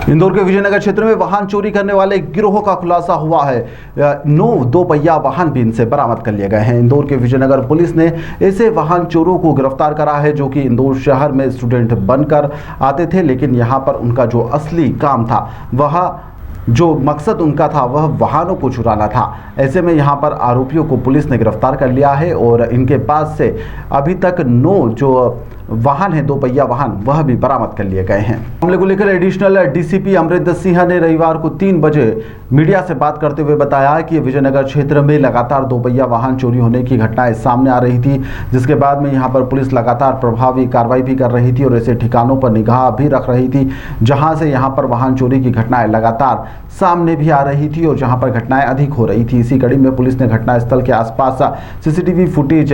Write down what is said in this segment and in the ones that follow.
इंदौर के विजयनगर क्षेत्र में वाहन चोरी करने वाले गिरोह का खुलासा हुआ है। 9 दोपहिया वाहन भी इनसे बरामद कर लिए गए हैं। इंदौर के विजयनगर पुलिस ने ऐसे वाहन चोरों को गिरफ्तार करा है जो कि इंदौर शहर में स्टूडेंट बनकर आते थे, लेकिन यहाँ पर उनका जो असली काम था, वह जो मकसद उनका था वह वाहनों को चुराना था। ऐसे में यहाँ पर आरोपियों को पुलिस ने गिरफ्तार कर लिया है और इनके पास से अभी तक 9 जो वाहन है, दोपहिया वाहन, वह भी बरामद कर लिए गए हैं। मामले को लेकर एडिशनल डीसीपी अमृत सिंह ने रविवार को 3 बजे मीडिया से बात करते हुए बताया कि विजयनगर क्षेत्र में लगातार दोपहिया वाहन चोरी होने की घटनाएं सामने आ रही थी, जिसके बाद में यहां पर पुलिस लगातार प्रभावी कार्रवाई भी कर रही थी और ऐसे ठिकानों पर निगाह भी रख रही थी जहां से यहां पर वाहन चोरी की घटनाएं लगातार सामने भी आ रही थी और जहां पर घटनाएं अधिक हो रही थी। इसी कड़ी में पुलिस ने घटनास्थल के आसपास सीसीटीवी फुटेज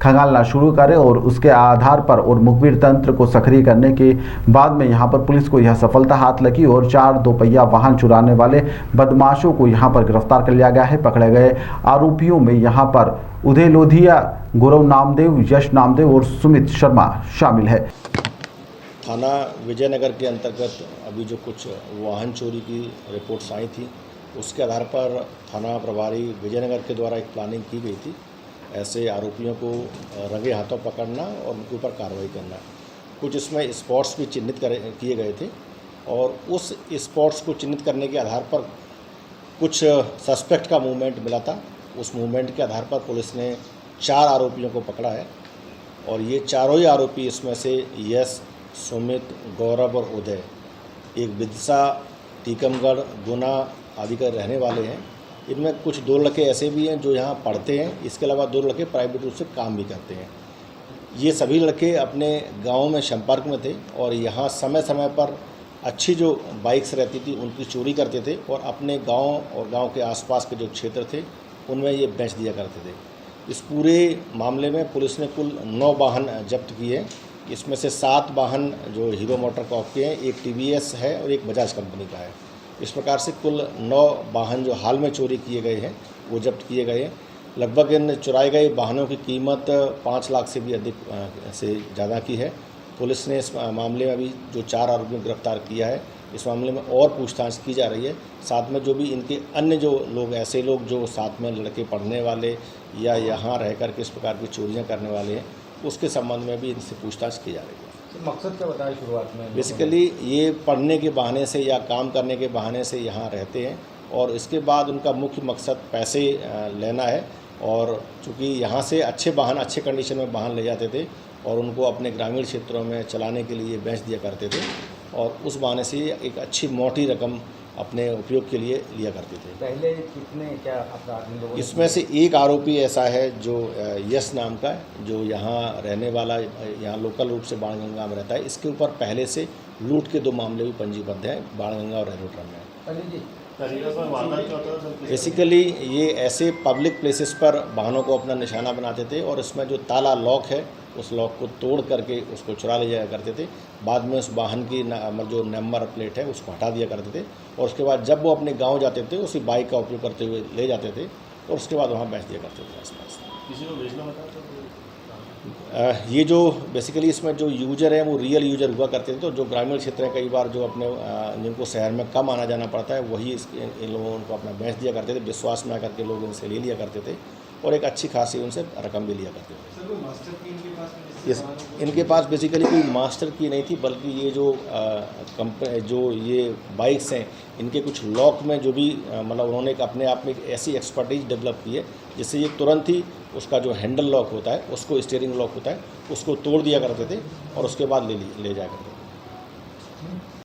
खंगालना शुरू करे और उसके आधार पर और मुखबिर तंत्र को सक्रिय करने के बाद में यहां पर पुलिस को यह सफलता हाथ लगी और 4 दोपहिया वाहन चुराने वाले बदमाशों को यहां पर गिरफ्तार कर लिया गया है। पकड़े गए आरोपियों में यहां पर उदय लोधिया, गौरव नामदेव, यश नामदेव और सुमित शर्मा शामिल है। थाना विजयनगर के अंतर्गत अभी जो कुछ वाहन चोरी की रिपोर्ट्स आई थी, उसके आधार पर थाना प्रभारी विजयनगर के द्वारा एक प्लानिंग की गई थी। ऐसे आरोपियों को रंगे हाथों पकड़ना और उनके ऊपर कार्रवाई करना। कुछ इसमें स्पॉट्स भी चिन्हित किए गए थे और उस स्पॉट्स को चिन्हित करने के आधार पर कुछ सस्पेक्ट का मूवमेंट मिला था। उस मूवमेंट के आधार पर पुलिस ने 4 आरोपियों को पकड़ा है और ये चारों ही आरोपी, इसमें से यश, सुमित, गौरव और उदय, एक विदिशा, टीकमगढ़, गुना आदि के रहने वाले हैं। इनमें कुछ 2 लड़के ऐसे भी हैं जो यहाँ पढ़ते हैं। इसके अलावा 2 लड़के प्राइवेट रूप से काम भी करते हैं। ये सभी लड़के अपने गांव में संपर्क में थे और यहाँ समय समय पर अच्छी जो बाइक्स रहती थी उनकी चोरी करते थे और अपने गांव और गांव के आसपास के जो क्षेत्र थे उनमें ये बेच दिया करते थे। इस पूरे मामले में पुलिस ने कुल 9 वाहन जब्त किए। इसमें से 7 वाहन जो हीरो मोटर कॉर्प के हैं, एक टीवीएस है और एक बजाज कंपनी का है। इस प्रकार से कुल 9 वाहन जो हाल में चोरी किए गए हैं वो जब्त किए गए हैं। लगभग इन चुराए गए वाहनों की कीमत 5 लाख से भी अधिक से ज़्यादा की है। पुलिस ने इस मामले में अभी जो 4 आरोपियों को गिरफ्तार किया है। इस मामले में और पूछताछ की जा रही है। साथ में जो भी इनके अन्य जो लोग, ऐसे लोग जो साथ में लड़के पढ़ने वाले या यहाँ रह कर के इस प्रकार की चोरियाँ करने वाले हैं, उसके संबंध में भी इनसे पूछताछ की जा रही है। तो मकसद क्या बताया शुरुआत में? बेसिकली ये पढ़ने के बहाने से या काम करने के बहाने से यहाँ रहते हैं और इसके बाद उनका मुख्य मकसद पैसे लेना है। और चूँकि यहाँ से अच्छे वाहन, अच्छे कंडीशन में वाहन ले जाते थे और उनको अपने ग्रामीण क्षेत्रों में चलाने के लिए बेच दिया करते थे और उस बहाने से एक अच्छी मोटी रकम अपने उपयोग के लिए लिया करते थे। पहले कितने क्या अपराध? इसमें से एक आरोपी ऐसा है जो यश नाम का है, जो यहाँ रहने वाला, यहाँ लोकल रूप से बाणगंगा में रहता है। इसके ऊपर पहले से लूट के 2 मामले भी पंजीबद्ध हैं, बाणगंगा और रेलवे ट्रम में। बेसिकली ये ऐसे पब्लिक प्लेसेस पर वाहनों को अपना निशाना बनाते थे और इसमें जो ताला लॉक है उस लॉक को तोड़ करके उसको चुरा ले जाया करते थे। बाद में उस वाहन की जो नंबर प्लेट है उसको हटा दिया करते थे और उसके बाद जब वो अपने गांव जाते थे उसी बाइक का उपयोग करते हुए ले जाते थे और उसके बाद वहाँ बेच दिया करते थे आसपास। किसी को बेचना होता था? ये जो बेसिकली इसमें जो यूजर हैं वो रियल यूजर हुआ करते थे। तो जो ग्रामीण क्षेत्र हैं, कई बार जो अपने जिनको शहर में कम आना जाना पड़ता है, वही इन लोगों को अपना बेच दिया करते थे। विश्वास में आकर के लोग उनसे ले लिया करते थे और एक अच्छी खासी उनसे रकम भी लिया करते थे। सर, वो मास्टर की इनके पास बेसिकली कोई मास्टर की नहीं थी, बल्कि ये जो जो ये बाइक्स हैं, इनके कुछ लॉक में जो भी मतलब उन्होंने अपने आप में एक ऐसी एक्सपर्टीज डेवलप की है जिससे ये तुरंत ही उसका जो हैंडल लॉक होता है, उसको स्टीयरिंग लॉक होता है, उसको तोड़ दिया करते थे और उसके बाद ले जाया करते थे।